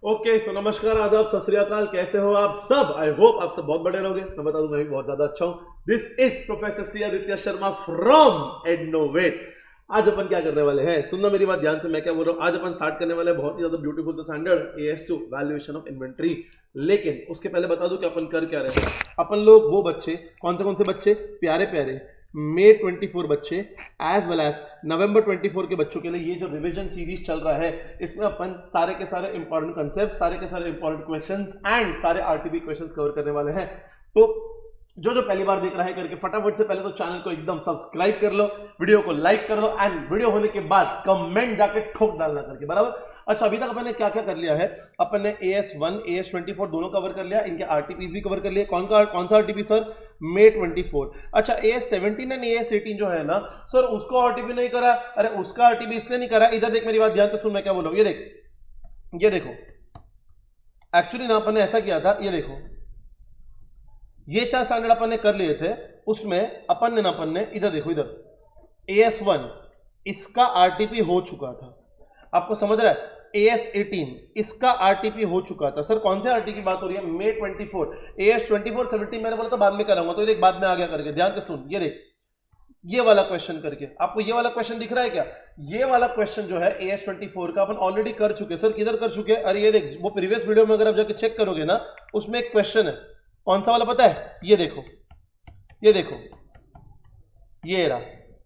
Okay so नमस्कार, आदाब, सत श्री अकाल। कैसे हो आप सब? आई होप आप सब बहुत बड़े रहोगे। मैं बता दूं मैं भी बहुत ज्यादा अच्छा हूं। This is professor C Aditya Sharma from Ednovate. आज अपन क्या करने वाले हैं, सुनना मेरी बात ध्यान से, मैं क्या बोल रहा हूं। आज अपन स्टार्ट करने वाले हैं बहुत ही ज्यादा beautiful the standard AS2 valuation of inventory. लेकिन उसके पहले बता दूं कि अपन कर क्या रहे हैं। अपन लोग वो बच्चे, कौन से बच्चे, प्यारे प्यारे मई 24 बच्चे एज वेल एज नवंबर 24 के बच्चों के लिए ये जो रिवीजन सीरीज चल रहा है, इसमें अपन सारे के सारे इंपॉर्टेंट कंसेप्ट, सारे के सारे इंपॉर्टेंट क्वेश्चंस एंड सारे आरटीबी क्वेश्चंस कवर करने वाले हैं। तो जो पहली बार देख रहा है करके फटाफट से पहले तो चैनल को एकदम सब्सक्राइब कर लो, वीडियो को लाइक कर लो एंड वीडियो होने के बाद कमेंट जाके ठोक डालना करके, बराबर। अच्छा, अभी तक अपन ने क्या क्या कर लिया है, अपन ने AS1 AS24 दोनों कवर कर लिया, इनके आरटीपी भी कवर कर लिया। कौन सा आरटीपी सर? मई 24। अच्छा, AS17 एंड AS18 जो है ना सर, उसको आरटीपी नहीं करा। अरे उसका आरटीपी इसलिए नहीं करा, इधर देख मेरी बात ध्यान से सुन, मैं क्या बोल रहा हूं। ये देखो एक्चुअली ना अपन ने ऐसा किया था, ये देखो ये 4 स्टैंडर्ड अपन ने कर लिए थे, उसमें अपन ने इधर देखो, इधर AS1 इसका आरटीपी हो चुका था, आपको समझ रहा है। AS18 इसका आरटीपी हो चुका था। सर कौन से आरटी की बात हो रही है? मई 24। AS24 17 मैंने बोला तो बाद में कराऊंगा, तो देख बाद में आ गया करके, ध्यान से सुन। ये देख ये वाला क्वेश्चन करके, आपको ये वाला क्वेश्चन दिख रहा है क्या? ये वाला क्वेश्चन जो है AS24 का अपन ऑलरेडी कर चुके। सर किधर कर चुके? अरे ये देख, वो प्रीवियस वीडियो में अगर आप जाके चेक करोगे ना, उसमें एक क्वेश्चन है। कौन सा वाला पता है? ये देखो ये रहा,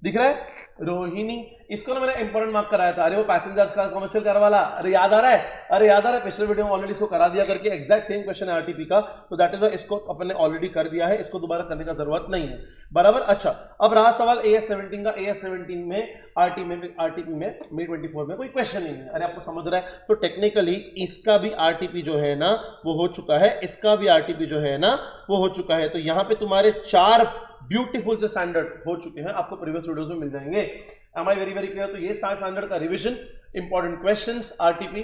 दिख रहा है रोहिणी। इसको ना मैंने इंपॉर्टेंट मार्क कराया था। अरे वो पैसेंजर्स का कमर्शियल कार वाला, अरे याद आ रहा है? पिछले वीडियो में ऑलरेडी इसको करा दिया करके, एग्जैक्ट सेम क्वेश्चन है आरटीपी का, तो दैट इज वाई इसको अपन ने ऑलरेडी कर दिया है, इसको दोबारा करने का जरूरत नहीं है, बराबर। अच्छा, अब रहा सवाल AS17 का। AS17 में आरटीपी में मई 24 में कोई क्वेश्चन नहीं है। अरे आपको समझ रहा है? तो टेक्निकली इसका भी आरटीपी जो है ना वो हो चुका है, इसका भी आरटीपी जो है ना वो हो चुका है। तो यहाँ पे तुम्हारे 4 ब्यूटीफुल से स्टैंडर्ड हो चुके हैं, आपको प्रीवियस वीडियोस में मिल जाएंगे। Am I very clear? तो ये 4 स्टैंडर्ड का रिवीजन, इंपॉर्टेंट क्वेश्चंस, आरटीपी,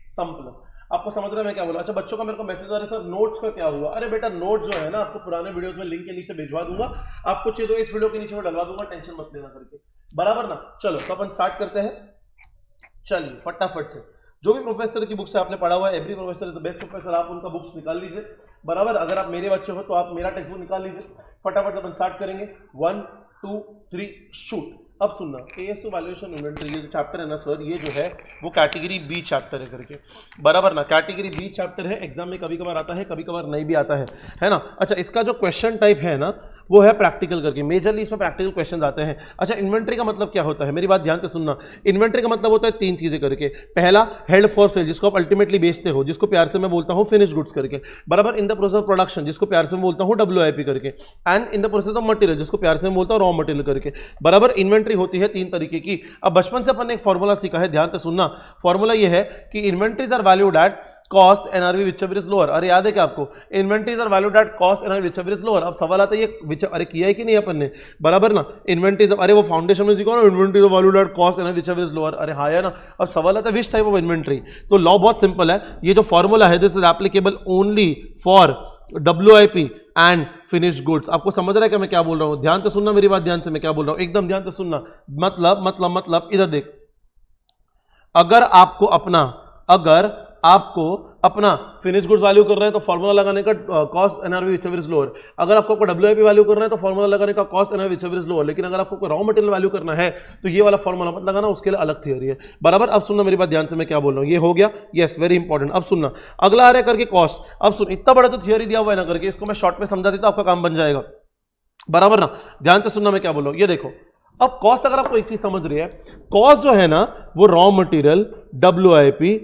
संपल, आपको समझ रहा है मैं क्या बोला। अच्छा, बच्चों का मेरे को मैसेज आ रहा है, सर नोट्स का क्या हुआ? अरे बेटा, नोट जो है ना आपको पुराने वीडियोस में लिंक के नीचे भिजवा दूंगा, आपको चाहिए तो इस वीडियो के नीचे मैं डलवा दूंगा, टेंशन मत लेना करके, बराबर ना। चलो तो अपन स्टार्ट करते हैं, चलिए फटाफट से। जो भी प्रोफेसर की बुक से आपने पढ़ा हुआ है, every professor is the best professor, आप उनका बुक्स निकाल लीजिए, बराबर। अगर आप मेरे बच्चे हो तो आप मेरा टेक्स्ट बुक निकाल लीजिए। फटाफट अपन स्टार्ट करेंगे। 1 2 3 शूट। अब सुनना, AS2 वैल्यूएशन इन्वेंटरी ये जो चैप्टर है ना सर, ये जो है वो कैटेगरी बी चैप्टर है करके, बराबर ना। कैटेगरी बी चैप्टर है, एग्जाम में कभी कभार आता है, कभी कभार नहीं भी आता है ना। अच्छा, इसका जो क्वेश्चन टाइप है ना वो है प्रैक्टिकल करके, मेजरली इसमें प्रैक्टिकल क्वेश्चन आते हैं। अच्छा, इन्वेंट्री का मतलब क्या होता है, मेरी बात ध्यान से सुनना। इन्वेंट्री का मतलब होता है 3 चीजें करके। पहला, हेल्ड फॉर सेल, जिसको आप अल्टीमेटली बेचते हो, जिसको प्यार से मैं बोलता हूं फिनिश गुड्स करके, बराबर। इन द प्रोसेस ऑफ प्रोडक्शन, जिसको प्यार से मैं बोलता हूं WIP करके। And in the process of material, जिसको प्यार से मैं बोलता हूं रॉ मटेरियल करके, बराबर। इन्वेंट्री होती है 3 तरीके की। अब बचपन से अपन ने एक फॉर्मूला सीखा है, ध्यान से सुनना। फॉर्मूला ये है कि inventories are valued at cost NRV whichever is lower। अरे याद है क्या आपको? Inventories are valued at cost NRV whichever is lower। अब सवाल आता है ये अरे किया है कि नहीं अपन ने, बराबर ना। इन्वेंट्रीज, अरे वो फाउंडेशन में सीखो ना, inventories are valued at cost NRV whichever is lower। अरे हाँ है ना। अब सवाल आता है विच टाइप ऑफ इन्वेंट्री। तो लॉ बहुत सिंपल है, ये जो फॉर्मूला है this is applicable only for WIP and finish goods. आपको समझ रहा है क्या मैं क्या बोल रहा हूं? ध्यान से सुनना मेरी बात, ध्यान से मैं क्या बोल रहा हूं, एकदम ध्यान से सुनना। मतलब इधर देख, अगर आपको अपना फिनिश गुड्स वैल्यू कर रहे हैं तो फॉर्मूला लगाने का cost NRV whichever is lower। अगर आपको WIP वैल्यू करना है तो फॉर्मूला लगाने का cost NRV whichever is lower। लेकिन अगर आपको रॉ मटेरियल वैल्यू करना है तो ये वाला फॉर्मूला मत लगाना, उसके लिए अलग थियरी है, बराबर। अब सुनना मेरी बात ध्यान से मैं क्या बोल रहा हूं, ये हो गया, यस वेरी इंपॉर्टेंट। अब सुनना, अगला आ रहा है करके कॉस्ट। अब सुन, इतना बड़ा तो थियरी दिया हुआ है ना करके, इसको मैं शॉर्ट में समझा देता, आपका काम बन जाएगा, बराबर ना। ध्यान से सुनना मैं क्या बोल रहा हूं, ये देखो। अब कॉस्ट, अगर आपको एक चीज समझ रही है, कॉस्ट जो है ना वो raw material, WIP,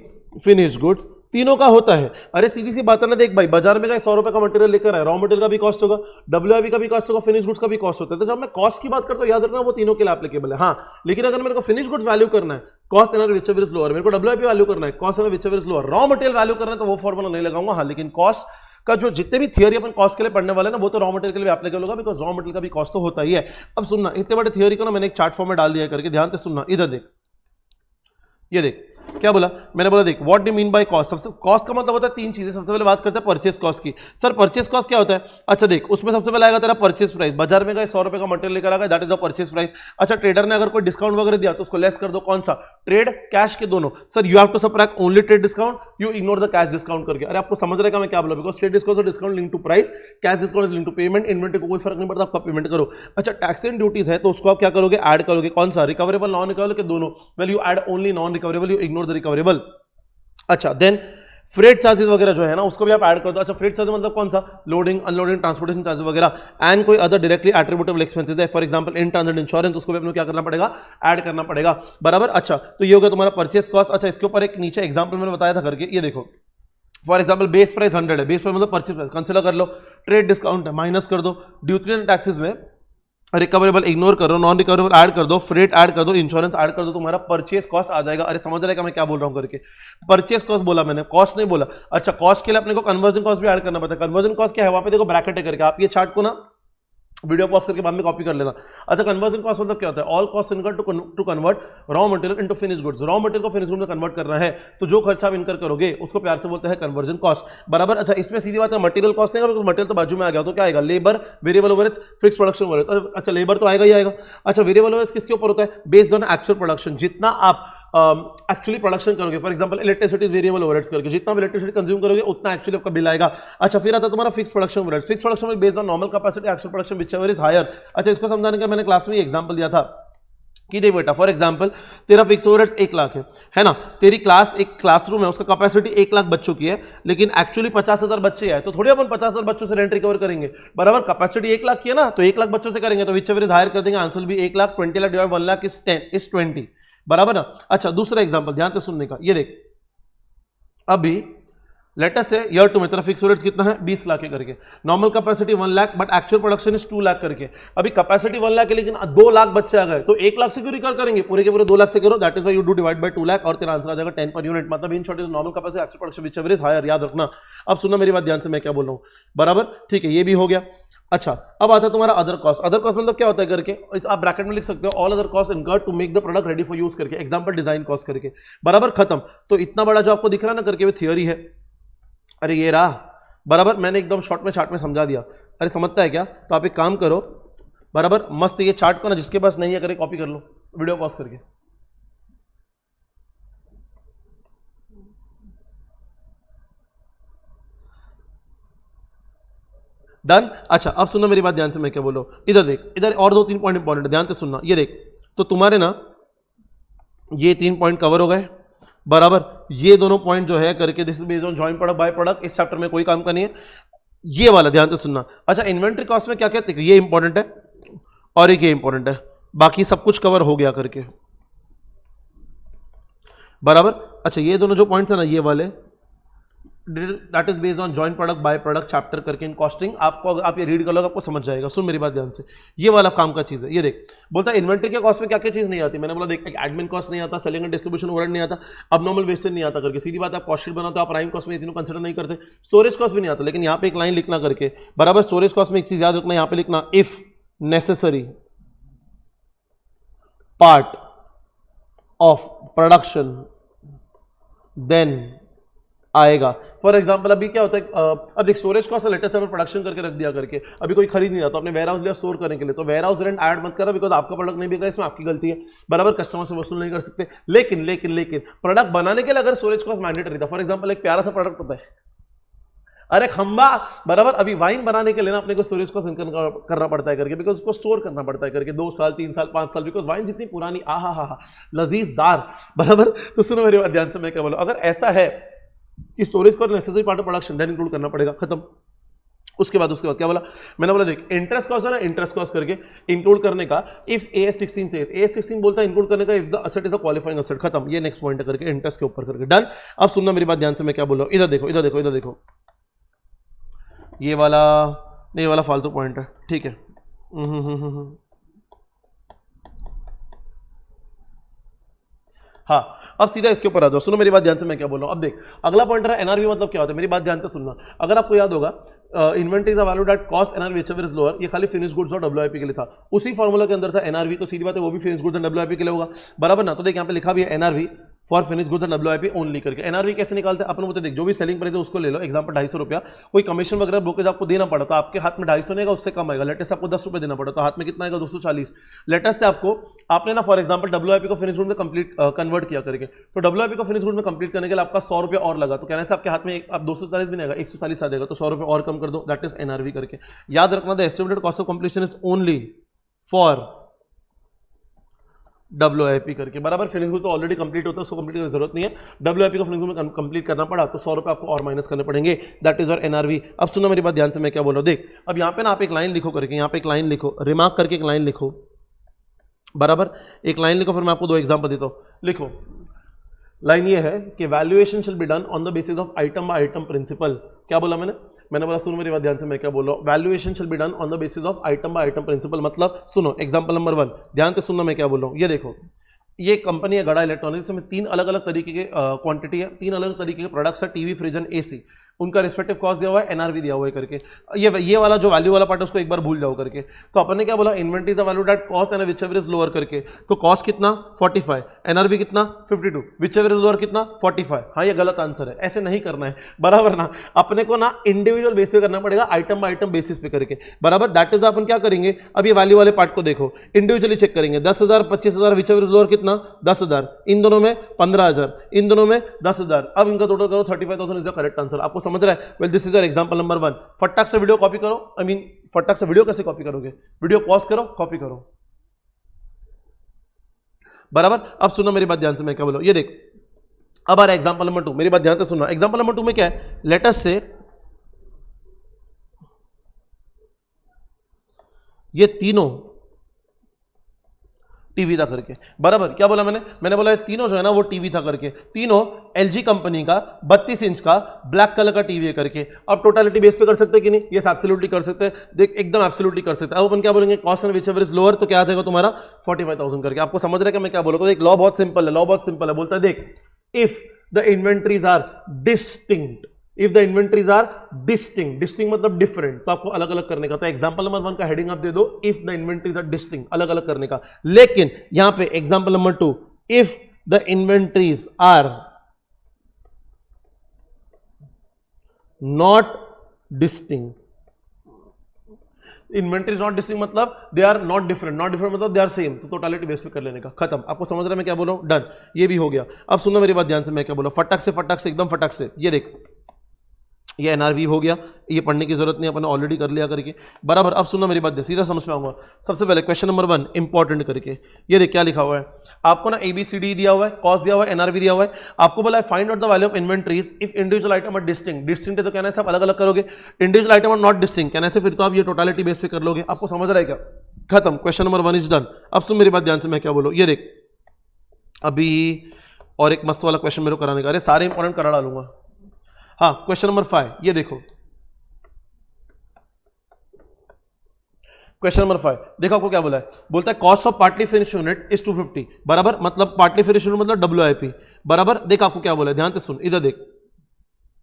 finish goods तीनों का होता है। अरे सीधी सी बात है ना, देख भाई, बाजार में गए 100 रुपए का मटेरियल लेकर आए, रॉ मटेरियल का भी कॉस्ट होगा, WIP का भी कॉस्ट होगा, फिनिश गुड्स का भी कॉस्ट होता है। तो जब मैं कॉस्ट की बात करता हूं, याद रखना वो तीनों के लिए एप्लीकेबल है। हाँ, लेकिन अगर मेरे को फिनिश गुड्स वैल्यू करना है, cost NRV whichever is lower, मेरे को WIP वैल्यू करना है, cost NRV whichever is lower, raw material value करना है, तो वो फॉर्मूला नहीं लगाऊंगा। हाँ, लेकिन कॉस्ट का जो जितने भी थियरी अपन कॉस्ट के लिए पढ़ने वाले ना, वो तो रॉ मटेरियल के लिए एप्लीकेबल होगा, बिकॉज रॉ मटेरियल का भी कॉस्ट तो होता ही है। अब सुनना, इतने बड़े थियरी को ना मैंने एक चार्ट फॉर्म में डाल दिया करके, ध्यान से सुनना। इधर देख, ये देख क्या बोला मैंने, बोला देख what do mean by cost. सबसे कॉस्ट का मतलब होता है 3 चीजें। सबसे पहले बात करते हैं परचेस कॉस्ट की। सर परचेस कॉस्ट क्या होता है? अच्छा देख, उसमें सबसे पहले आएगा तेरा परचेस प्राइस। बाजार में गए 100 रुपए का मटेरियल लेकर आ गए, that is the purchase price. अच्छा, ट्रेडर ने अगर कोई डिस्काउंट वगैरह दिया तो उसको लेस कर दो, कौन सा? ट्रेड कैश के दोनों। Sir you have to subtract only trade discount, you ignore the cash discount करके। अरे आपको समझ रहेगा मैं क्या बोला, because trade discount discount link to price, cash discount link to payment, inventory को कोई फर्क नहीं पड़ता, आपका पेमेंट करो। अच्छा टैक्स एंड ड्यूटीज है तो उसको आप क्या करोगे, ऐड करोगे। कौन सा, रिकवरेबल नॉन रिकवरेबल के दोनों, well you add only non recoverable, you ignore the recoverable. अच्छा देन फ्रेट चार्जेस वगैरह जो है ना उसको भी आप ऐड कर दो। अच्छा फ्रेट चार्जेस मतलब कौन सा, लोडिंग अनलोडिंग ट्रांसपोर्टेशन चार्जेस वगैरह, एंड कोई अदर डायरेक्टली एट्रीब्यूटेबल एक्सपेंसेस है, for example in transit insurance, उसको भी अपने क्या करना पड़ेगा, ऐड करना पड़ेगा, बराबर। अच्छा तो ये हो गया तुम्हारा परचेस कॉस्ट। अच्छा इसके ऊपर एक नीचे एग्जांपल मैंने बताया था करके, ये देखो फॉर एग्जांपल बेस प्राइस 100 है, बेस प्राइस मतलब परचेस प्राइस, कंसीडर कर लो, ट्रेड डिस्काउंट है माइनस कर दो, ड्यूटी एंड टैक्सेस में रिकवरेबल इग्नोर करो, नॉन रिकवरेबल ऐड कर दो, फ्रेट ऐड कर दो, इंश्योरेंस ऐड कर दो, तुम्हारा परचेस कॉस्ट आ जाएगा। अरे समझ रहे क्या मैं क्या बोल रहा हूं करके, परचेस कॉस्ट बोला मैंने, कॉस्ट नहीं बोला। अच्छा कॉस्ट के लिए अपने को कन्वर्जन कॉस्ट भी ऐड करना पड़ता है। कन्वर्जन कॉस्ट क्या है, वहां पे देखो ब्रैकेट है करके, आप ये चार्ट को ना वीडियो पॉज करके बाद में कॉपी कर लेना। अच्छा कन्वर्जन कॉस्ट मतलब क्या होता है, all cost incurred to convert raw material into finish goods, raw material को फिनिश गुड में कन्वर्ट करना है तो जो खर्चा आप इनकर करोगे उसको प्यार से बोलते हैं कन्वर्जन कॉस्ट, बराबर। अच्छा इसमें सीधी बात है मटेरियल कॉस्ट नहीं आएगा, मटेरियल तो बाजू में आ गया, तो क्या आएगा, labour, variable overheads, fix production overheads. अच्छा लेबर तो आएगा ही आएगा। अच्छा वेरिएबल ओवरहेड्स किसके ऊपर होता है, बेस्ड ऑन एक्चुअल प्रोडक्शन, जितना आप एक्चुअली प्रोडक्शन करोगे, for example electricity variable overheads करके, जितना आप इलेक्ट्रिसिटी कंज्यूम करोगे उतना एक्चुअली आपका बिल आएगा। अच्छा फिर आता है तुम्हारा fix production overheads, fix production based on normal capacity actual production whichever is higher. अच्छा इसको समझाने का मैंने क्लास में एग्जांपल दिया था कि देख बेटा फॉर एग्जांपल तेरा फिक्स ओवरहेड्स 1 लाख है ना, तेरी क्लास एक क्लासरूम है, उसका कैपेसिटी 1 लाख बच्चों की है, लेकिन एक्चुअली 50,000 बच्चे हैं, तो थोड़ी अपन 50,000 बच्चों से रेंट रिकवर करेंगे, बराबर। कैपेसिटी 1 लाख की है ना, तो 1 लाख बच्चों से करेंगे तो व्हिचएवर इज हायर कर देंगे, आंसर भी 1 lakh, 20 lakh divide 1 lakh is 10 is 20, बराबर ना। अच्छा दूसरा एग्जांपल ध्यान से सुनने का, ये देख अभी लेट अस से ईयर 2 में तेरा फिक्स ओवरहेड्स कितना है, 20 लाख है करके, normal capacity 1 lakh but actual production is 2 lakh करके। अभी कैपेसिटी 1 लाख है लेकिन 2 लाख बच्चे आ गए, तो 1 लाख से क्यों रिकवर करेंगे, पूरे के पूरे 2 लाख से करो, that is why you do divide by 2 lakh और तेरा आंसर आ जाएगा 10 पर यूनिट, मतलब in short is normal capacity actual production whichever is higher, याद रखना। अब सुनना मेरी बात ध्यान से, मैं क्या बोल रहा हूं, बराबर ठीक है, ये भी हो गया। अच्छा अब आता है तुम्हारा अदर कॉस्ट, अदर कॉस्ट मतलब क्या होता है करके, आप ब्रैकेट में लिख सकते हो all other cost incurred to make the product ready for use करके, एग्जांपल डिजाइन कॉस्ट करके, बराबर खत्म। तो इतना बड़ा जो आपको दिख रहा है ना करके वो थियोरी है, अरे ये रहा, बराबर मैंने एकदम शॉर्ट में चार्ट में समझा दिया। अरे समझता है क्या, तो आप एक काम करो, बराबर मस्त ये चार्ट को ना जिसके पास नहीं है करे कॉपी कर लो वीडियो पॉज करके, डन। अच्छा अब सुनना मेरी बात ध्यान से, मैं क्या बोल रहा हूं, इधर देख, इधर और 2-3 पॉइंट इंपॉर्टेंट है, ध्यान से सुनना। ये देख तो तुम्हारे ना ये 3 पॉइंट कवर हो गए, बराबर। ये दोनों पॉइंट जो है करके this is based on joint product by product, इस चैप्टर में कोई काम का नहीं है, ये वाला ध्यान से सुनना। अच्छा इन्वेंट्री कॉस्ट में क्या कहते हैं, ये इंपॉर्टेंट है और एक ये इंपॉर्टेंट है, बाकी सब कुछ कवर हो गया करके, बराबर। अच्छा ये दोनों जो पॉइंट्स है ना ये वाले, that is based on joint product by product chapter करके इन कॉस्टिंग, आपको आप ये रीड कर लो आपको समझ जाएगा। सुन मेरी बात ध्यान से, ये वाला काम का चीज है। ये देख बोलता है इन्वेंट्री के कॉस्ट में क्या क्या चीज नहीं आती, मैंने बोला देख एडमिन कॉस्ट नहीं आता, सेलिंग एंड डिस्ट्रीब्यूशन ओवरहेड नहीं आता, अबनॉर्मल वेस्टेज नहीं आता करके, सीधी बात आप कॉस्ट शीट बनाते हो, आप प्राइम कॉस्ट में तीनों कंसिडर नहीं करते, स्टोरेज कॉस्ट भी नहीं आता, लेकिन यहाँ पे एक लाइन लिखना करके, बराबर। स्टोरेज कॉस्ट में एक चीज याद रखना, यहाँ पे लिखना if necessary part of production then आएगा। फॉर एग्जांपल अभी क्या होता है, अब देख स्टोरेज कॉस्ट लेटेस्ट में प्रोडक्शन करके रख दिया करके, अभी कोई खरीद नहीं रहा तो आपने वेयर हाउस लिया स्टोर करने के लिए, तो वेयर हाउस रेंट ऐड मत करो बिकॉज आपका प्रोडक्ट नहीं बिक रहा, इसमें आपकी गलती है, बराबर। कस्टमर से वसूल नहीं कर सकते, लेकिन लेकिन लेकिन प्रोडक्ट बनाने के लिए अगर स्टोरेज कॉस्ट मैंडेटरी था, फॉर एग्जाम्पल एक प्यारा सा प्रोडक्ट होता है, अरे खंबा, बराबर। अभी वाइन बनाने के लिए ना अपने को स्टोरेज कॉस्ट इनकम करना पड़ता है करके, बिकॉज उसको स्टोर करना पड़ता है करके 2 साल 3 साल 5 साल, बिकॉज वाइन जितनी पुरानी आहा लजीजदार, बराबर। तो सुनो मेरे ध्यान से, मैं क्या बोलूं, अगर ऐसा है कि storage cost necessary part of production then include करना पड़ेगा, खत्म। उसके बाद क्या बोला मैंने, बोला देख इंटरेस्ट कॉस्ट है ना, इंटरेस्ट कॉस्ट करके इंक्लूड करने का, इफ AS16 से AS16 बोलता है इंक्लूड करने का, if the asset is a qualifying asset, खत्म। ये नेक्स्ट पॉइंट है करके इंटरेस्ट के ऊपर करके, डन। अब सुनना मेरी बात ध्यान से, मैं क्या बोल रहा हूं, इधर देखो इधर देखो इधर देखो, ये वाला नहीं, ये वाला फालतू पॉइंट है, ठीक है। हाँ अब सीधा इसके ऊपर आ जाओ, सुनो मेरी बात ध्यान से, मैं क्या बोल रहा हूं। अब देख अगला पॉइंट रहा एनआरवी मतलब क्या होता है, मेरी बात ध्यान से सुनना। अगर आपको याद होगा inventory is valued at cost NRV whichever is lower, ये खाली फिनिश गुड्स और डब्ल्यूआईपी के लिए था, उसी फॉर्मूला के अंदर था एनआरवी, तो सीधी बात है वो भी फिनिश गुड्स एंड डब्ल्यूआईपी के लिए होगा, बराबर ना। तो देख यहाँ पे लिखा भी है NRV for finish goods and WIP only करके। NRV कैसे निकालते हैं अपन बोलते देख, जो भी सेलिंग प्राइस है उसको ले लो, एग्जांपल 250 रुपया, कोई कमीशन वगैरह ब्रोकरेज आपको देना पड़ा तो आपके हाथ में 250 नहीं आएगा, उससे कम आएगा। लेटेस्ट आपको 10 रुपये देना पड़ा तो हाथ में कितना आएगा 240। लेटेस्ट से आपको आपने ना फॉर एग्जांपल WIP को फिनिश गुड में कंप्लीट कन्वर्ट किया करके, तो WIP को फिनिश गुड में कंप्लीट करने के लिए आपका 100 रुपये और लगा, तो कहने से आपके हाथ में आप 240 भी नहीं आएगा, 140 आ जाएगा, तो 100 रुपये और कम कर दो, दैट इज NRV करके। याद रखना the estimated cost of completion is only for WIP करके, बराबर। फिनिश गुड तो ऑलरेडी कंप्लीट होता है, उसको कंप्लीट करने की जरूरत नहीं है। WIP को फिनिश गुड में कंप्लीट करना पड़ा तो 100 रुपये आपको और माइनस करने पड़ेंगे, दैट इज और NRV। अब सुनो मेरी बात ध्यान से, मैं क्या बोल रहा हूँ देख, अब यहाँ पे ना आप एक लाइन लिखो करके, यहाँ पे एक लाइन लिखो, रिमार्क करके एक लाइन लिखो, बराबर। एक लाइन लिखो, फिर मैं आपको 2 एग्जाम्पल देता हूँ। लिखो, लाइन ये है कि valuation shall be done on the basis of item by item principle. क्या बोला मैंने बोला सुनो मेरी बात ध्यान से, मैं क्या बोल रहा हूँ, valuation shall be done on the basis of item by item principle. मतलब सुनो, एग्जांपल नंबर 1 ध्यान से सुनना, मैं क्या बोल रहा हूँ। ये देखो, ये कंपनी है गड़ा इलेक्ट्रॉनिक्स में 3 अलग अलग तरीके के क्वांटिटी है, 3 अलग तरीके के प्रोडक्ट्स है, टीवी, फ्रिज एंड AC, उनका रिस्पेक्टिव कॉस्ट दिया हुआ है, NRV दिया हुआ है करके। ये वाला जो वैल्यू वाला पार्ट है उसको एक बार भूल जाओ करके। तो अपन ने क्या बोला, inventory the value that cost and whichever is lower करके। तो कॉस्ट कितना 45, NRV कितना 52, व्हिचएवर इज लोअर कितना 45। हाँ ये गलत आंसर है, ऐसे नहीं करना है, बराबर ना। अपने को ना इंडिविजुअल बेसिस पे करना पड़ेगा, आइटम बाय आइटम बेसिस पे करके, बराबर। दैट इज अपन क्या करेंगे, अब ये वैल्यू वाले पार्ट को देखो, इंडिविजुअली चेक करेंगे। 10,000, 25,000, व्हिचएवर इज लोअर कितना 10,000, इन दोनों में 15,000, इन दोनों में 10,000। अब इनका टोटल करो, 35,000 इज द करेक्ट आंसर। आपको समझ रहा है? Well this is your example number 1। फटाक से वीडियो कॉपी करो, फटाक से वीडियो कैसे कॉपी करोगे, वीडियो पॉज करो, कॉपी करो, बराबर। अब सुनो मेरी बात ध्यान से, मैं क्या बोलूं, ये देख, अब आ रहा है एग्जांपल नंबर 2, मेरी बात ध्यान से सुनना। एग्जांपल नंबर 2 में क्या है, लेट अस से ये तीनों टीवी था करके, बराबर। क्या बोला मैंने बोला ये तीनों जो है ना वो टीवी था करके, तीनों LG कंपनी का 32 इंच का ब्लैक कलर का टीवी है करके। अब टोटलिटी बेस पे कर सकते हैं कि नहीं, ये एब्सोल्युटली कर सकते हैं, देख एकदम एब्सोल्युटली कर सकते हैं। अब अपन क्या बोलेंगे, cost and whichever is lower, तो क्या आ जाएगा तुम्हारा 45,000 करके। आपको समझ रहा है कि मैं क्या बोल रहा हूं? देख लॉ बहुत सिंपल है, लॉ बहुत सिंपल है, बोलता है देख, if the inventories are distinct, if the inventories are distinct, distinct मतलब डिफरेंट, तो आपको अलग अलग करने का। तो एग्जांपल नंबर 1 का हेडिंग आप दे दो, if the inventories are distinct, अलग अलग करने का। लेकिन यहां पे example number 2, if the inventories are not distinct, inventories not distinct मतलब they are not different, not different मतलब दे आर सेम, तो टोटलिटी बेस पे कर लेने का, खत्म। आपको समझ रहा है मैं क्या बोल रहा हूं? डन, ये भी हो गया। अब सुनो मेरी बात ध्यान से, मैं क्या बोल रहा हूं, फटाक से एकदम फटाक से। ये देख, ये NRV हो गया, ये पढ़ने की जरूरत नहीं, अपन ऑलरेडी कर लिया करके, बराबर। अब सुनना मेरी बात, सीधा समझ में आऊंगा। सबसे पहले क्वेश्चन नंबर 1 इंपॉर्टेंट करके, ये देख क्या लिखा हुआ है आपको ना, ABCD दिया हुआ है, कॉस्ट दिया हुआ है, NRV दिया हुआ है। आपको बोला है find out the value of inventories if individual item are distinct. Distinct है तो कहना है आप अलग अलग करोगे, individual item are not distinct कहने से फिर तो आप ये टोटलिटी बेस पे कर लोगे। आपको समझ रहा है क्या? खत्म, क्वेश्चन नंबर 1 इज डन। अब सुन मेरी बात ध्यान से, मैं क्या बोलूं, ये देख, अभी और एक मस्त वाला क्वेश्चन मेरे को कराने का, अरे सारे इंपॉर्टेंट करा डालूंगा। हाँ, क्वेश्चन नंबर 5, ये देखो क्वेश्चन नंबर 5, देखो आपको क्या बोला है, बोलता है cost of partly finish unit is 250, बराबर। मतलब पार्टली फिनिश यूनिट मतलब WIP, बराबर। देख आपको क्या बोला है, ध्यान से सुन, इधर देख,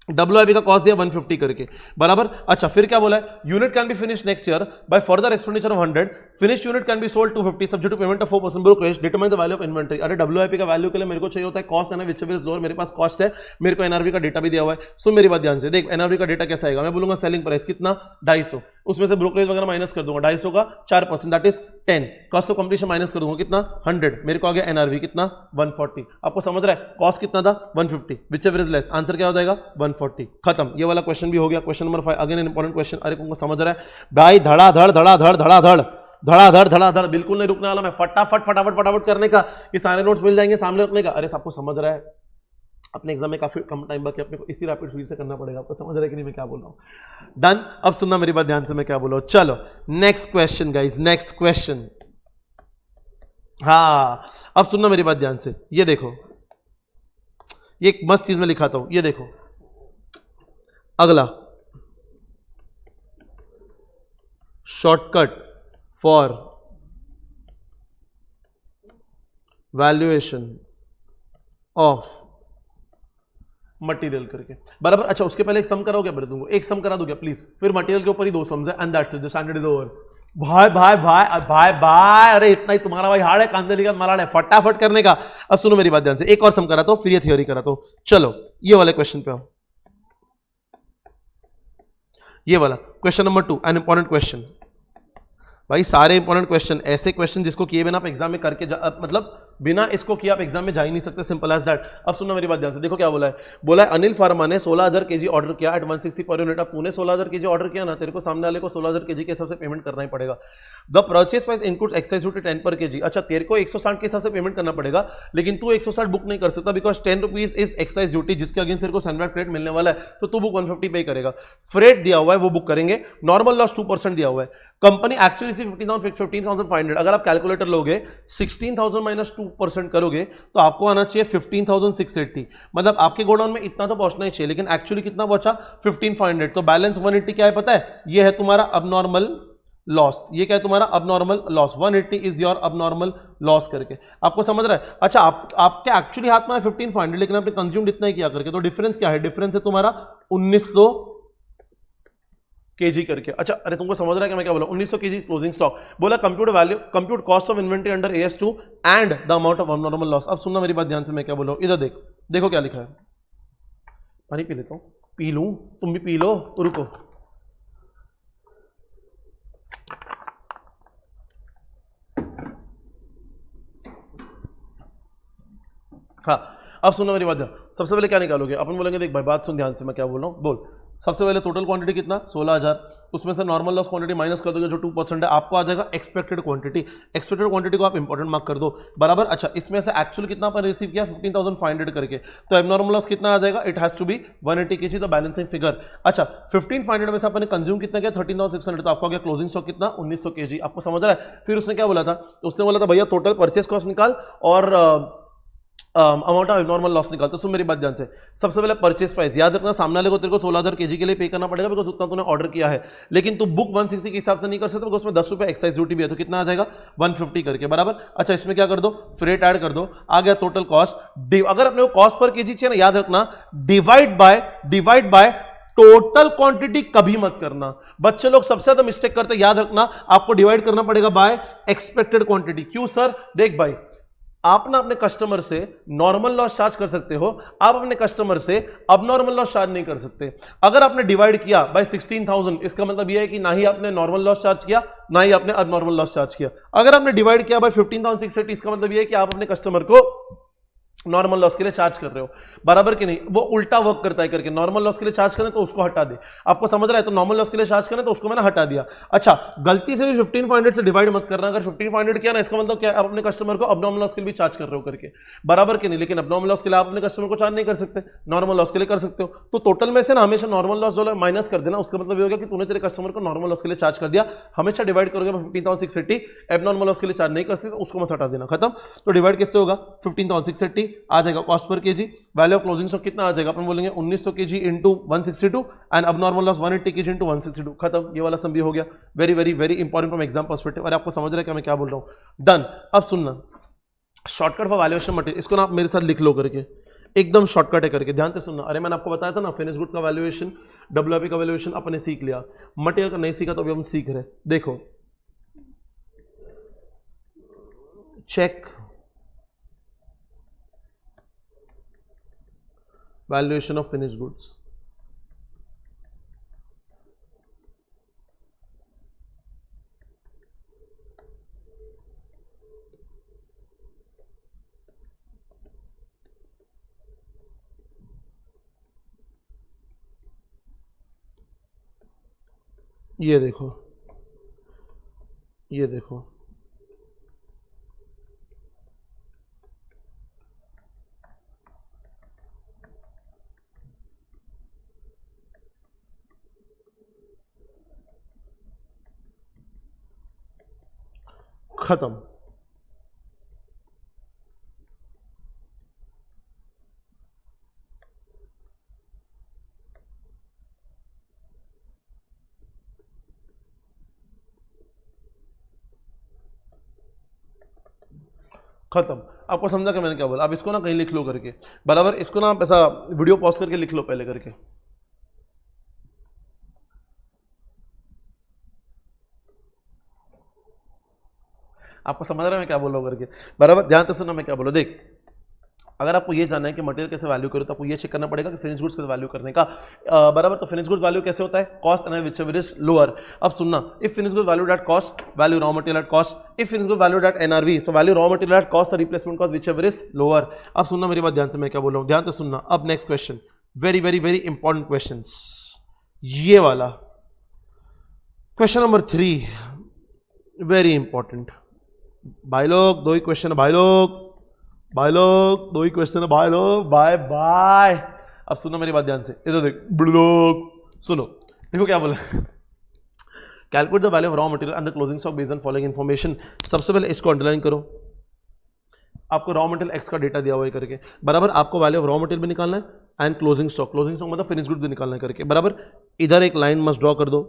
WIP का कॉस्ट दिया 150 करके, बराबर। अच्छा, फिर क्या बोला है, unit can be finish next year by further expenditure of 100, finish unit can be sold 250 subject to payment of 4% brokerage, determine the value of inventory. अरे WIP का वैल्यू के लिए मेरे को चाहिए होता है cost and whichever is lower, मेरे पास कॉस्ट है, मेरे को NRV का डेटा भी दिया हुआ है। सुन मेरी बात ध्यान से, देख NRV का डेटा कैसा आएगा, मैं बोलूंगा सेलिंग प्राइस कितना 250, उसमें से ब्रोकरेज वगैरह माइनस कर दूंगा, 250 का 4% that is 10, cost of completion minus कर दूंगा कितना 100, मेरे को आ गया NRV कितना 140। आपको समझ रहा है, कॉस्ट कितना था 150, व्हिचएवर इज लेस, आंसर क्या हो जाएगा 140, खत्म। ये वाला क्वेश्चन भी हो गया। Question number 5 again important question, अरे तुमको समझ रहा है भाई, धड़ाधड़ धड़ाधड़ धड़ाधड़ धड़ाधड़ धड़ाधड़, बिल्कुल नहीं रुकने वाला मैं, फटाफट फटाफट फटाफट करने का, ये सारे नोट्स मिल जाएंगे सामने रखने का। अरे सबको समझ रहा है, अपने एग्जाम में काफी कम टाइम बाकी, अपने को इसी रैपिड स्पीड से करना पड़ेगा। आपको समझ रहा है कि नहीं मैं क्या बोल रहा हूं? डन। अब सुनना मेरी बात ध्यान से, मैं क्या बोल रहा हूं। चलो next question guys, next question. हाँ, अब सुनना मेरी बात ध्यान से, ये देखो, ये एक मस्त चीज में लिखाता हूं, ये देखो अगला, shortcut for valuation of material करके, बराबर। अच्छा, उसके पहले एक सम कराओ क्या, बता दूंगा एक सम करा दो क्या प्लीज, फिर मटेरियल के ऊपर ही 2 सम्स है and that's it, the standard is over. भाई भाई भाई भाई भाई, अरे इतना ही तुम्हारा भाई हार्ड है, कांदे का मलाड़ है, फटाफट करने का। अब सुनो मेरी बात ध्यान से, एक और सम कराता हूं, फिर ये थ्योरी कराता हूं। चलो ये वाले क्वेश्चन पे आओ, ये वाला question number 2, an important question. भाई सारे इंपॉर्टेंट क्वेश्चन, ऐसे क्वेश्चन जिसको किए बिना आप एग्जाम में करके मतलब बिना इसको किए आप एग्जाम में जा ही नहीं सकते, सिंपल एज दैट। अब सुनो मेरी बात ध्यान से, देखो क्या बोला है। बोला है अनिल फार्मा ने 16,000 केजी ऑर्डर किया एट 160 पर यूनिट। अब तूने 16,000 केजी ऑर्डर किया ना, तेरे को सामने वाले को 16,000 केजी के हिसाब से पेमेंट करना ही पड़ेगा। The purchase price include excise duty 10 पर केजी। अच्छा तेरे को 160 के हिसाब से पेमेंट करना पड़ेगा, लेकिन तू 160 बुक नहीं कर सकता, because 10 rupees is excise duty, जिसके अगेंस्ट तेरे को सनराइज क्रेडिट मिलने वाला है, तो तू बुक 150 पे करेगा। फ्रेट दिया हुआ है वो बुक करेंगे। नॉर्मल लॉस 2% दिया हुआ है। Company actually 15,500। अगर आप कैलकुलेटर लोगे 16,000 माइनस 2% करोगे तो आपको आना चाहिए 15,680। मतलब आपके गोडाउन में इतना तो पहुंचना ही चाहिए, लेकिन एक्चुअली कितना पहुंचा 15,500। तो बैलेंस 180 क्या है पता है, ये है तुम्हारा अबनॉर्मल लॉस। ये क्या है तुम्हारा abnormal loss, 180 is your abnormal loss करके। आपको समझ रहा है। अच्छा आपके एक्चुअली हाथ में है 15,500, लेकिन आपने कंज्यूम इतना ही किया करके, तो डिफरेंस क्या है, डिफरेंस है तुम्हारा 1900 केजी करके। अच्छा अरे तुमको समझ रहा है कि मैं क्या बोला, 1900 केजी क्लोजिंग स्टॉक। बोला compute value, compute cost of inventory under AS2 and the amount of abnormal loss. अब सुनना मेरी बात ध्यान से, मैं क्या बोल रहा हूं, इधर देखो क्या लिखा है। पानी पी लेता हूं, पी लूं, तुम भी पी लो, रुको। हाँ अब सुनो मेरी बात ध्यान। सबसे पहले क्या निकालोगे, अपन बोलेंगे देख भाई बात सुन ध्यान से, मैं क्या बोल रहा हूँ बोल। सबसे पहले टोटल क्वांटिटी कितना 16,000, उसमें से नॉर्मल लॉस क्वांटिटी माइनस कर दोगे जो 2% है, आपको आ जाएगा एक्सपेक्टेड क्वांटिटी। एक्सपेक्टेड क्वांटिटी को आप इंपॉर्टेंट मार्क कर दो बराबर। अच्छा इसमें से एक्चुअल कितना अपन रिसीव किया 15,500 करके, तो एबनॉर्मल लॉस कितना आ जाएगा, it has to be 180 KG, the balancing figure. अच्छा 15,500 में से अपन ने कंज्यूम कितना किया 13,600, तो आपको आ गया क्लोजिंग स्टॉक कितना 1900 केजी। आपको समझ रहा है। फिर उसने क्या बोला था, उसने बोला था भैया टोटल परचेस कॉस्ट निकाल और अमाउंट ऑफ नॉर्मल लॉस निकाल। तो सुन मेरी बात ध्यान से, सबसे पहले परचेस प्राइस याद रखना, सामने वाले को तेरे को 16,000 केजी के लिए पे करना पड़ेगा, बिकॉज उतना तूने ऑर्डर किया है, लेकिन तू बुक 160 के हिसाब से नहीं कर सकता, बिकॉज उसमें 10 रुपए एक्साइज ड्यूटी भी है, तो कितना आ जाएगा 150 करके बराबर। अच्छा इसमें क्या कर दो, फ्रेट ऐड कर दो, आ गया टोटल कॉस्ट। अगर अपने को कॉस्ट पर केजी चाहिए ना, याद रखना डिवाइड बाय टोटल क्वांटिटी कभी मत करना। बच्चे लोग सबसे ज्यादा मिस्टेक करते हैं, याद रखना आपको डिवाइड करना पड़ेगा बाय एक्सपेक्टेड क्वांटिटी। क्यों सर, देख भाई आप ना अपने कस्टमर से नॉर्मल लॉस चार्ज कर सकते हो, आप अपने कस्टमर से अबनॉर्मल लॉस चार्ज नहीं कर सकते। अगर आपने डिवाइड किया बाय 16,000, इसका मतलब यह है कि ना ही आपने नॉर्मल लॉस चार्ज किया, ना ही आपने अबनॉर्मल लॉस चार्ज किया। अगर आपने डिवाइड किया बाय 15,680, इसका मतलब यह है कि आप अपने कस्टमर को नॉर्मल लॉस के लिए चार्ज कर रहे हो, बराबर कि नहीं। वो उल्टा वर्क करता है करके, नॉर्मल लॉस के लिए चार्ज करें तो उसको हटा दे। आपको समझ रहा है, तो नॉर्मल लॉस के लिए चार्ज करें तो उसको मैंने हटा दिया। अच्छा गलती से भी 15,500 से डिवाइड मत करना। अगर 15,500 किया ना, इसका मतलब क्या, आप अपने कस्टमर को अबनॉर्मल लॉस के लिए भी चार्ज कर रहे हो करके, बराबर कि नहीं। लेकिन अबनॉर्मल लॉस के लिए आप अपने कस्टमर को चार्ज नहीं कर सकते, नॉर्मल लॉस के लिए कर सकते हो। तो टोटल में से ना हमेशा नॉर्मल लॉस जो माइनस कर देना, उसका मतलब ये होगा कि तूने तेरे कस्टमर को नॉर्मल लॉस के लिए चार्ज कर दिया। हमेशा डिवाइड करोगे 15,680, एबनॉर्मल लॉस के लिए चार्ज नहीं कर सकते, उसको मत हटा देना, खत्म। तो डिवाइड किससे होगा 15,680 आ जाएगा cost per KG. Value of closing stock कितना आ जाएगा, अपन बोलेंगे 1900 KG into 162 and abnormal loss 180 KG into 162, खत्म। ये वाला सम भी हो गया। Very very very important from exam perspective. और आपको समझ रहा है कि मैं क्या बोल रहा हूं, डन। अब सुनना, शॉर्टकट फॉर वैल्यूएशन मटेरियल, इसको ना आप मेरे साथ लिख लो करके, एकदम शॉर्टकट है करके, ध्यान से सुनना। अरे मैंने आपको बताया था ना फिनिश गुड का वैल्यूएशन, WIP का वैल्यूएशन अपने सीख लिया, मटेरियल का नहीं सीखा तो अभी हम सीख रहे। देखो check valuation of finished goods, ये देखो, ये देखो खत्म। खत्म। आपको समझा कि मैंने क्या बोला। अब इसको ना कहीं लिख लो करके, बराबर। इसको ना आप ऐसा वीडियो पॉज करके लिख लो पहले करके। आपको समझ रहा है मैं क्या बोल रहा हूँ करके, बराबर। ध्यान से सुनना मैं क्या बोल रहा हूँ। देख, अगर आपको ये जानना है कि मटेरियल कैसे वैल्यू करो तो आपको ये चेक करना पड़ेगा कि फिनिश गुड्स कैसे वैल्यू करने का, बराबर। तो फिनिश गुड्स वैल्यू कैसे होता है, cost and whichever is lower. अब सुनना, if finish goods valued at cost, value raw material at cost, if finish goods valued at NRV, so value raw material at cost और replacement cost whichever is lower. अब सुनना मेरी बात ध्यान से, मैं क्या बोल रहा हूँ, ध्यान से सुनना। अब next question, very very very important question, ये वाला क्वेश्चन नंबर 3, वेरी इंपॉर्टेंट। भाई लोग दो ही क्वेश्चन है, भाई लोग दो ही क्वेश्चन है, भाई लोग बाय बाय। अब सुनो मेरी बात ध्यान से, इधर देख लोग, सुनो, देखो क्या बोला, calculate the value of raw material and the closing stock based on following information. सबसे पहले इसको अंडरलाइन करो, आपको रॉ मटेरियल एक्स का डेटा दिया हुआ है करके, बराबर। आपको वैल्यू ऑफ रॉ मटेरियल भी निकालना है एंड क्लोजिंग स्टॉक मतलब फिनिश गुड भी निकालना है करके, बराबर। इधर एक लाइन मस्ट ड्रॉ कर दो,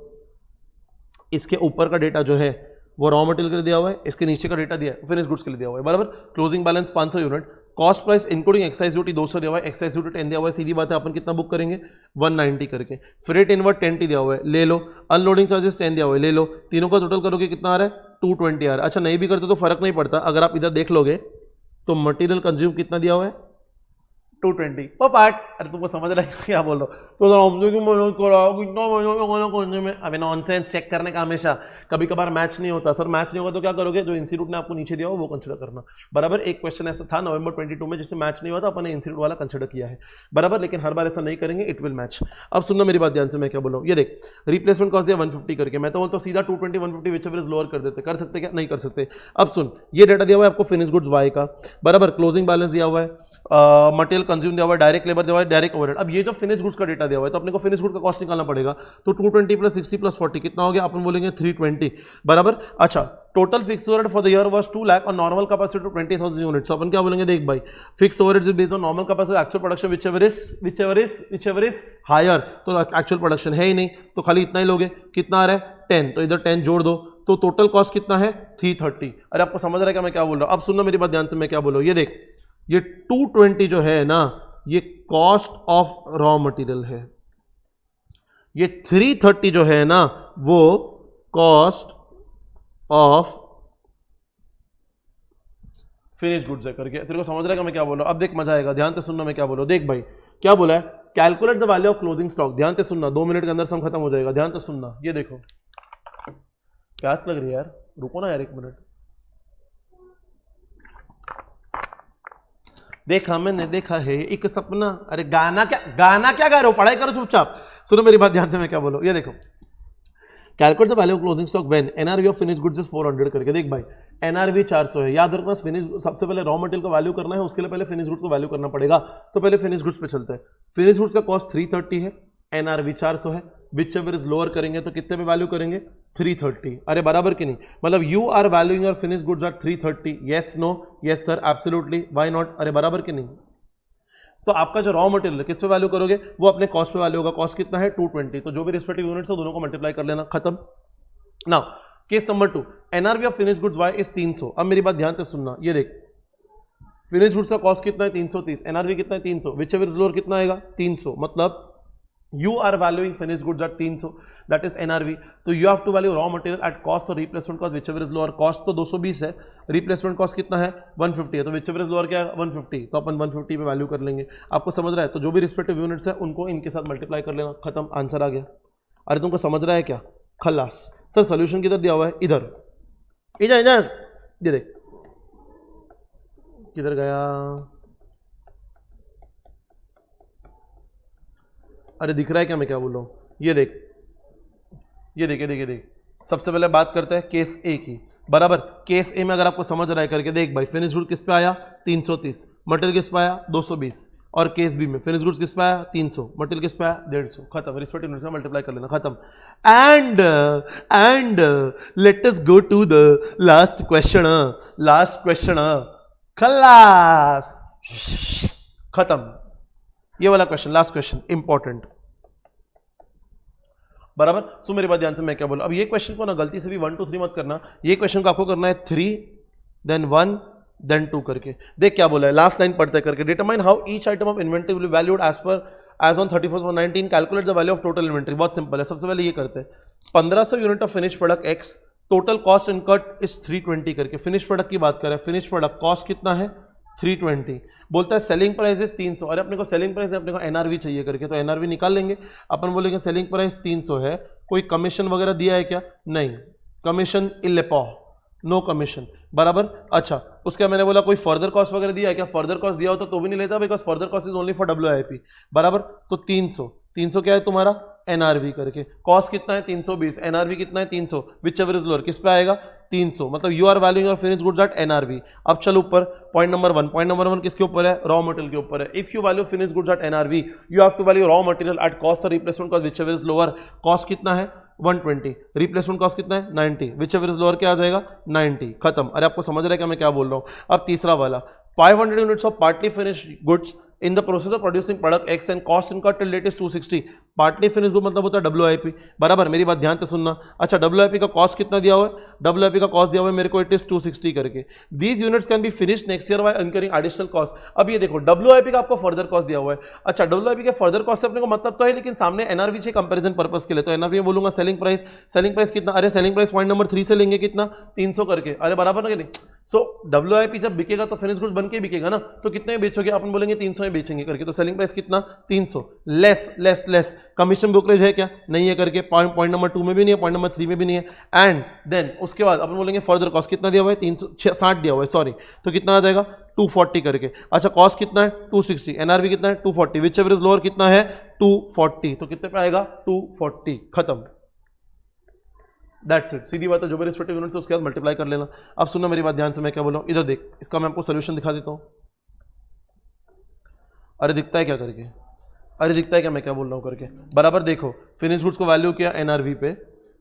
इसके ऊपर का डेटा जो है वो रॉ मटेरियल के लिए दिया हुआ है, इसके नीचे का डेटा दिया है फिनिश गुड्स के लिए दिया हुआ है, बराबर। Closing balance 500 unit, cost price including excise duty 200 दिया हुआ है, एक्साइज ड्यूटी 10 दिया हुआ है, सीधी बात है अपन कितना बुक करेंगे 190 करके। फ्रेट इनवर्ड 10 दिया हुआ है, ले लो। अनलोडिंग चार्जेस 10 दिया हुआ है, ले लो। तीनों का टोटल करोगे कितना आ रहा है 220 आ रहा है। अच्छा नहीं भी करते तो फर्क नहीं पड़ता, अगर आप इधर देख लोगे तो मटेरियल कंज्यूम कितना दिया हुआ है 220 पर पार्ट। अरे तुमको समझ रहा है क्या बोल रहा हूँ, तो अभी नॉनसेंस चेक करने का हमेशा, कभी कभार मैच नहीं होता। सर मैच नहीं होगा तो क्या करोगे, जो इंस्टीट्यूट ने आपको नीचे दिया हो वो कंसिडर करना, बराबर। एक क्वेश्चन ऐसा था नवंबर 22 में जिसमें मैच नहीं हुआ था, अपने इंस्टीट्यूट वाला कंसिडर किया है, बराबर। लेकिन हर बार ऐसा नहीं करेंगे, इट विल मैच। अब सुनना मेरी बात ध्यान से, मैं क्या बोल रहा हूँ, ये देख रिप्लेसमेंट कॉस्ट दिया 150 करके, मैं तो बोलता हूँ सीधा 220 150 व्हिचएवर इज लोअर कर देते, कर सकते क्या, नहीं कर सकते। अब सुन, ये डेटा दिया हुआ है आपको फिनिश गुड्स वाई का, बराबर। क्लोजिंग बैलेंस दिया हुआ है, मटेरियल कंज्यूम दिया हुआ है, डायरेक्ट लेबर दिया हुआ है, डायरेक्ट ओवरहेड। अब ये जो फिनिश गुड्स का डेटा दिया हुआ है तो अपने को फिनिश गुड का कॉस्ट निकालना पड़ेगा, तो 220 प्लस 60 प्लस 40 कितना हो गया, अपन बोलेंगे 320, बराबर। अच्छा, total fix overhead for the year was 2 lakh और नॉर्मल कैपेसिटी 20,000 यूनिट्स, तो अपन क्या बोलेंगे, देख भाई fix overhead is based on normal capacity actual production whichever is higher, तो एक्चुअल प्रोडक्शन है ही नहीं, तो खाली इतना ही लोगे, कितना आ रहा है 10, तो इधर 10 जोड़ दो, तो टोटल कॉस्ट कितना है 330। अरे आपको समझ रहा है क्या मैं क्या बोल रहा हूं। अब सुनना मेरी बात ध्यान से, मैं क्या बोल रहा हूं, ये देख ये 220 जो है ना, ये कॉस्ट ऑफ रॉ मटेरियल है, ये 330 जो है ना वो कॉस्ट ऑफ फिनिश गुड्स है करके। तेरे को समझ रहा है क्या मैं क्या बोल रहा हूं। अब देख मजा आएगा, ध्यान से सुनना मैं क्या बोल रहा हूं। देख भाई क्या बोला है, calculate the value of closing stock, ध्यान से सुनना, 2 मिनट के अंदर सम खत्म हो जाएगा, ध्यान से सुनना। ये देखो प्यास लग रही है यार, रुको ना यार 1 मिनट। देखा मैंने देखा है एक सपना, अरे गाना क्या गा रहे हो, पढ़ाई करो चुपचाप। सुनो मेरी बात ध्यान से, मैं क्या बोलूं, ये देखो calculate the value of closing stock when NRV of finish goods is 400 करके। देख भाई एनआरवी 400 है, याद रखना फिनिश, सबसे पहले रॉ मटेरियल का वैल्यू करना है, उसके लिए पहले फिनिश गुड्स को वैल्यू करना पड़ेगा, तो पहले फिनिश गुड्स पे चलते हैं। फिनिश गुड्स का कॉस्ट 330 है, एनआरवी 400 है, व्हिचएवर इज लोअर करेंगे तो कितने पे वैल्यू करेंगे 330। अरे बराबर कि नहीं, मतलब you are valuing your finish goods at 330, yes no, yes sir absolutely, why not, अरे बराबर कि नहीं। तो आपका जो रॉ मटेरियल किस पे वैल्यू करोगे, वो अपने कॉस्ट पे वैल्यू होगा, कॉस्ट कितना है 220, तो जो भी रिस्पेक्टिव यूनिट्स है दोनों को मल्टीप्लाई कर लेना, खत्म। Now case number 2, NRV of finish goods Y is 300। अब मेरी बात ध्यान से सुनना, ये देख फिनिश गुड्स का कॉस्ट कितना है 330, एनआरवी कितना है 300, व्हिचएवर इज लोअर कितना आएगा 300, मतलब you are valuing finished goods at 300, that is NRV, तो you have to value raw material at cost और replacement cost whichever is lower। cost तो 220 है, replacement cost कितना है 150 है, तो whichever is lower क्या है 150, तो अपन 150 पे वैल्यू कर लेंगे। आपको समझ रहा है, तो जो भी रिस्पेक्टिव यूनिट्स है उनको इनके साथ मल्टीप्लाई कर लेना, खत्म, आंसर आ गया। अरे तुमको समझ रहा है क्या, खलास। सर सोल्यूशन किधर दिया हुआ है, इधर इधर इधर, ये देख किधर गया, अरे दिख रहा है क्या मैं क्या बोल रहा हूँ, ये देख ये देख ये देख ये देख। सबसे पहले बात करते हैं केस ए की, बराबर। केस ए में अगर आपको समझ रहा है करके देख भाई, फिनिश गुड किस पे आया 330, मटेरियल किस पे आया 220, और केस बी में फिनिश गुड्स किस पे आया 300, मटेरियल किस पे आया 150, खत्म, रिस्पेक्टिव यूनिट्स में मल्टीप्लाई कर लेना, खत्म। And let us go to the last question, खलास, खत्म। ये वाला क्वेश्चन, लास्ट क्वेश्चन, इंपॉर्टेंट, बराबर। सो मेरी बात ध्यान से, मैं क्या बोलूं। अब ये क्वेश्चन को ना गलती से भी 1 2 3 मत करना, ये क्वेश्चन को आपको करना है 3 then 1 then 2 करके। देख क्या बोला है, लास्ट लाइन पढ़ते करके, determine how each item of inventory will be valued as on 31/19, calculate the value of total inventory. बहुत सिंपल है, सबसे पहले ये करते हैं 1500 unit of finish product X total cost incurred is 320 करके, फिनिश प्रोडक्ट की बात करें, फिनिश प्रोडक्ट कॉस्ट कितना है 320, बोलता है सेलिंग प्राइस इज 300, अरे अपने को सेलिंग प्राइस है, अपने को एनआरवी चाहिए करके, तो एनआरवी निकाल लेंगे, अपन बोलेंगे सेलिंग प्राइस 300 है, कोई कमीशन वगैरह दिया है क्या, नहीं, कमीशन इलेपॉ, नो कमीशन, बराबर। अच्छा, उसका मैंने बोला कोई फर्दर कॉस्ट वगैरह दिया है क्या, फर्दर कॉस्ट दिया होता तो भी नहीं लेता, because further cost is only for WIP, बराबर। तो 300 क्या है तुम्हारा एनआरवी करके, कॉस्ट कितना है 320, एनआरवी कितना है 300, विच एवर इज लोअर, किस पे आएगा 300, मतलब you are valuing your finish goods at NRV. अब चलो ऊपर, पॉइंट नंबर 1 किसके ऊपर है, रॉ मटेरियल के ऊपर है। If you value finish goods at NRV, you have to value raw material at cost और replacement cost whichever is lower, cost कितना है 120, रिप्लेसमेंट कॉस्ट कितना है 90, विच एवर इज लोअर क्या आ जाएगा 90, खत्म। अरे आपको समझ रहा है क्या मैं क्या बोल रहा हूँ। अब तीसरा वाला 500 units of partly finished goods in the process of producing product X and cost incurred till date is 260, partly finish good मतलब होता है WIP, बराबर। मेरी बात ध्यान से सुनना। अच्छा, WIP का कॉस्ट कितना दिया हुआ है, WIP का कॉस्ट दिया हुआ है मेरे को इट इज 260 करके, these units can be finished next year by incurring additional cost. अब ये देखो WIP का आपको फर्दर कॉस्ट दिया हुआ है। अच्छा, WIP के फर्दर कॉस्ट से अपने को मतलब तो है, लेकिन सामने एनआरवी चाहिए कंपैरिजन पर्पस के लिए, तो एनआरवी में बोलूंगा सेलिंग प्राइस कितना, अरे सेलिंग प्राइस पॉइंट नंबर 3 से लेंगे कितना 300 करके, अरे बराबर ना कि नहीं। सो WIP जब बिकेगा तो फिनिश गुड्स बन के बिकेगा ना, तो कितने बेचोगे, अपन बोलेंगे 300 में बेचेंगे करके, तो सेलिंग प्राइस कितना 300, लेस कमीशन ब्रोकरेज है क्या, नहीं है करके, पॉइंट नंबर 2 में भी नहीं है, पॉइंट नंबर 3 में भी नहीं है। एंड देन उसके बाद अपन बोलेंगे फर्दर कॉस्ट कितना दिया हुआ है 360 दिया हुआ है, सॉरी, तो कितना आ जाएगा 240 करके। अच्छा, कॉस्ट कितना है 260, एनआरवी कितना है 240, विच एवर इज लोअर कितना है 240, तो कितने पे आएगा 240, खत्म, दैट्स इट, सीधी बात है। जो भी रिस्पेक्टिव यूनिट है उसके बाद मल्टीप्लाई कर लेना। अब सुनो मेरी बात ध्यान से, मैं क्या बोल रहा हूँ, इधर देख, इसका मैं आपको सोल्यूशन दिखा देता हूँ। अरे दिखता है क्या करके, अरे दिखता है क्या मैं क्या बोल रहा हूँ करके, बराबर। देखो, फिनिश गुड्स को वैल्यू किया एनआरवी पे,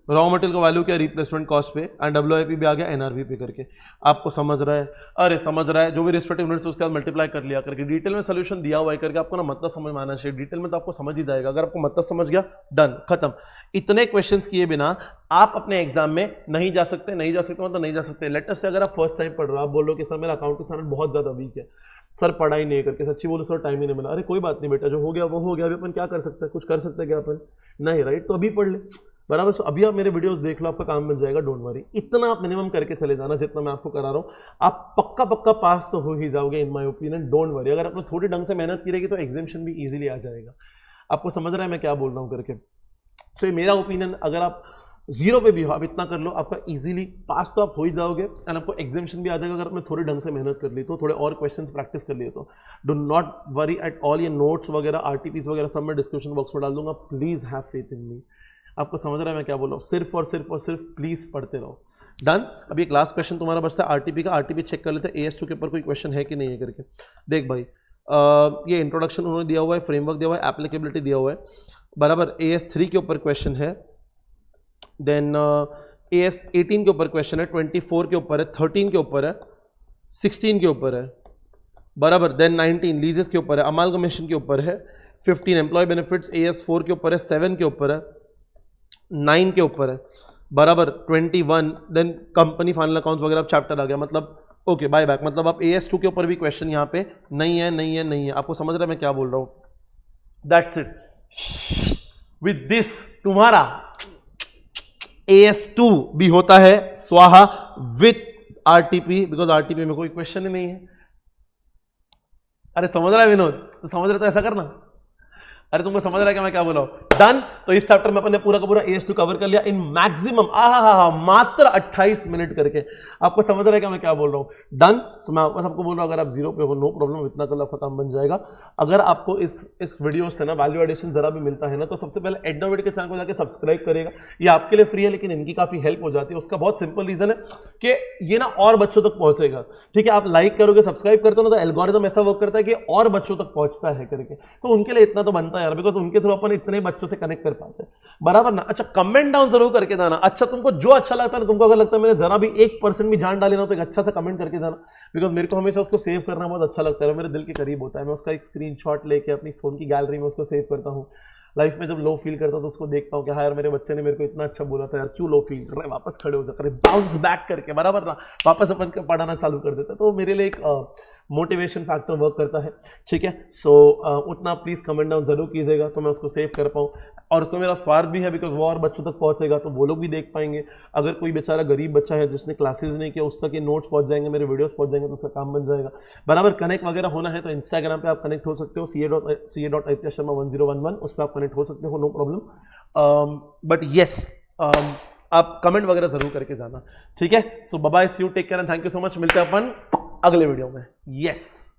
रॉ मटेरियल का वैल्यू किया रिप्लेसमेंट कॉस्ट पे, एंड WIP भी आ गया एनआरवी पे करके। आपको समझ रहा है, अरे समझ रहा है। जो भी रिस्पेक्टिव यूनिट्स उसके बाद मल्टीप्लाई कर लिया करके, डिटेल में सोल्यूशन दिया हुआ है करके, आपको ना मतलब समझ में आना चाहिए, डिटेल में तो आपको समझ ही जाएगा। अगर आपको मतलब समझ गया, डन, खत्म। इतने क्वेश्चंस किए बिना आप अपने एग्जाम में नहीं जा सकते मतलब नहीं जा सकते। लेटेस्ट से अगर आप फर्स्ट टाइम पढ़ रहे हो, आप बोल रहे हो कि सर मेरा अकाउंटिंग स्टैंडर्ड बहुत ज्यादा वीक है, सर पढ़ा ही नहीं करके, सच्ची बोलो सर टाइम ही नहीं मिला। अरे कोई बात नहीं बेटा, जो हो गया वो हो गया, अभी अपन क्या कर सकते हैं, कुछ कर सकते हैं क्या अपन, नहीं, राइट, तो अभी पढ़ ले, बराबर। सो अभी आप मेरे वीडियोस देख लो, आपका काम बन जाएगा, डोंट वरी। इतना आप मिनिमम करके चले जाना जितना मैं आपको करा रहा हूँ, आप पक्का पास तो हो ही जाओगे in my opinion, don't worry. अगर आपने थोड़ी ढंग से मेहनत की रहेगी तो एग्जामिनेशन भी इजीली आ जाएगा। आपको समझ रहा है मैं क्या बोल रहा हूँ करके। सो मेरा ओपिनियन, अगर आप 0 पे भी हो, आप इतना कर लो, आपका इजीली पास तो आप हो ही जाओगे, एंड आपको एग्जामिनेशन भी आ जाएगा अगर आपने थोड़े ढंग से मेहनत कर ली तो, थोड़े और क्वेश्चंस प्रैक्टिस कर लिए तो। Do not worry at all, ये नोट्स वगैरह RTPs वगैरह सब मैं डिस्क्रिप्शन बॉक्स में डाल दूंगा, प्लीज हैव फेथ इन मी। आपको समझ रहा है मैं क्या बोल रहा हूँ, सिर्फ और सिर्फ प्लीज पढ़ते रहो, डन। अभी एक लास्ट क्वेश्चन तुम्हारा बचता है RTP का, RTP चेक कर लेते हैं AS2 के ऊपर कोई क्वेश्चन है कि नहीं है करके। देख भाई, ये इंट्रोडक्शन उन्होंने दिया हुआ है, फ्रेमवर्क दिया हुआ है, एप्लीकेबिलिटी दिया हुआ है, बराबर। AS3 के ऊपर क्वेश्चन है, देन AS18 के ऊपर क्वेश्चन है, 24 के ऊपर है, 13 के ऊपर है, 16 के ऊपर है, बराबर। देन 19 लीजेस के ऊपर है, अमालगमेशन के ऊपर है, 15 एम्प्लॉय बेनिफिट्स AS4 के ऊपर है, 7 के ऊपर है, 9 के ऊपर है, बराबर। 21 देन कंपनी फाइनल अकाउंट्स वगैरह चैप्टर आ गया, मतलब ओके बाय बैक, मतलब आप AS2 के ऊपर भी क्वेश्चन यहाँ पे नहीं है। आपको समझ रहा है मैं क्या बोल रहा हूँ, दैट्स इट। विद दिस तुम्हारा AS2 भी होता है स्वाहा विथ RTP, बिकॉज RTP में कोई क्वेश्चन ही नहीं है। अरे समझ रहा है विनोद, तो समझ रहे तो ऐसा करना। अरे तुमको समझ रहा है क्या मैं क्या बोल रहा हूं, डन। तो इस चैप्टर में अपन ने पूरा का पूरा AS2 कवर कर लिया इन मैक्सिमम मात्र 28 मिनट करके। आपको समझ रहा है क्या मैं क्या बोल रहा हूं, डन। तो मैं बस आपको बोल रहा हूं, अगर आप 0 पे हो नो प्रॉब्लम, इतना कर आपका काम बन जाएगा। अगर आपको इस वीडियो से ना वैल्यू एडिशन जरा भी मिलता है ना, तो सबसे पहले एडनोवेट के चैनल को जाकर सब्सक्राइब करेगा। ये आपके लिए फ्री है, लेकिन इनकी काफी हेल्प हो जाती है। उसका बहुत सिंपल रीजन है कि ये ना और बच्चों तक पहुंचेगा, ठीक है। आप लाइक करोगे, सब्सक्राइब करते हो ना, तो एल्गोरिथम ऐसा वर्क करता है कि और बच्चों तक पहुंचता है करके, तो उनके लिए इतना तो बनता है यार, बिकॉज उनके थ्रू अपन इतने बच्चों से कनेक्ट कर पाते हैं, बराबर ना। अच्छा, कमेंट डाउन जरूर करके जाना। अच्छा, तुमको जो अच्छा लगता है, तुमको अगर लगता है मैंने जरा भी 1% भी जान डाली ना, तो एक अच्छा सा कमेंट करके जाना, बिकॉज मेरे को हमेशा उसको सेव करना बहुत अच्छा लगता है, मेरे दिल के करीब होता है। मैं उसका एक स्क्रीनशॉट लेके अपनी फोन की गैलरी में उसको सेव करता हूँ। लाइफ में जब लो फील करता हूँ तो उसको देखता हूँ कि हाँ यार, मेरे बच्चे ने मेरे को इतना अच्छा बोला था यार, क्यों लो फील कर रहे, वापस खड़े हो जाकर बाउंस बैक करके, बराबर ना, वापस अपन पढ़ाना चालू कर देता है। तो मेरे लिए एक मोटिवेशन फैक्टर वर्क करता है, ठीक है। सो उतना प्लीज़ कमेंट डाउन जरूर कीजिएगा तो मैं उसको सेव कर पाऊँ, और उसमें मेरा स्वार्थ भी है बिकॉज वो और बच्चों तक पहुंचेगा तो वो लोग भी देख पाएंगे। अगर कोई बेचारा गरीब बच्चा है जिसने क्लासेस नहीं किया उस तक ये नोट्स पहुंच जाएंगे, मेरे वीडियोस पहुंच जाएंगे, तो उसका काम बन जाएगा। बराबर कनेक्ट वगैरह होना है तो इंस्टाग्राम पे आप कनेक्ट हो सकते हो, ca.aditya.sharma1011, उस पर आप कनेक्ट हो सकते हो, नो प्रॉब्लम। बट येस आप कमेंट वगैरह जरूर करके जाना, ठीक है। So bye bye, see you, take care and thank you so much. मिलते हैं अपन अगले वीडियो में। यस।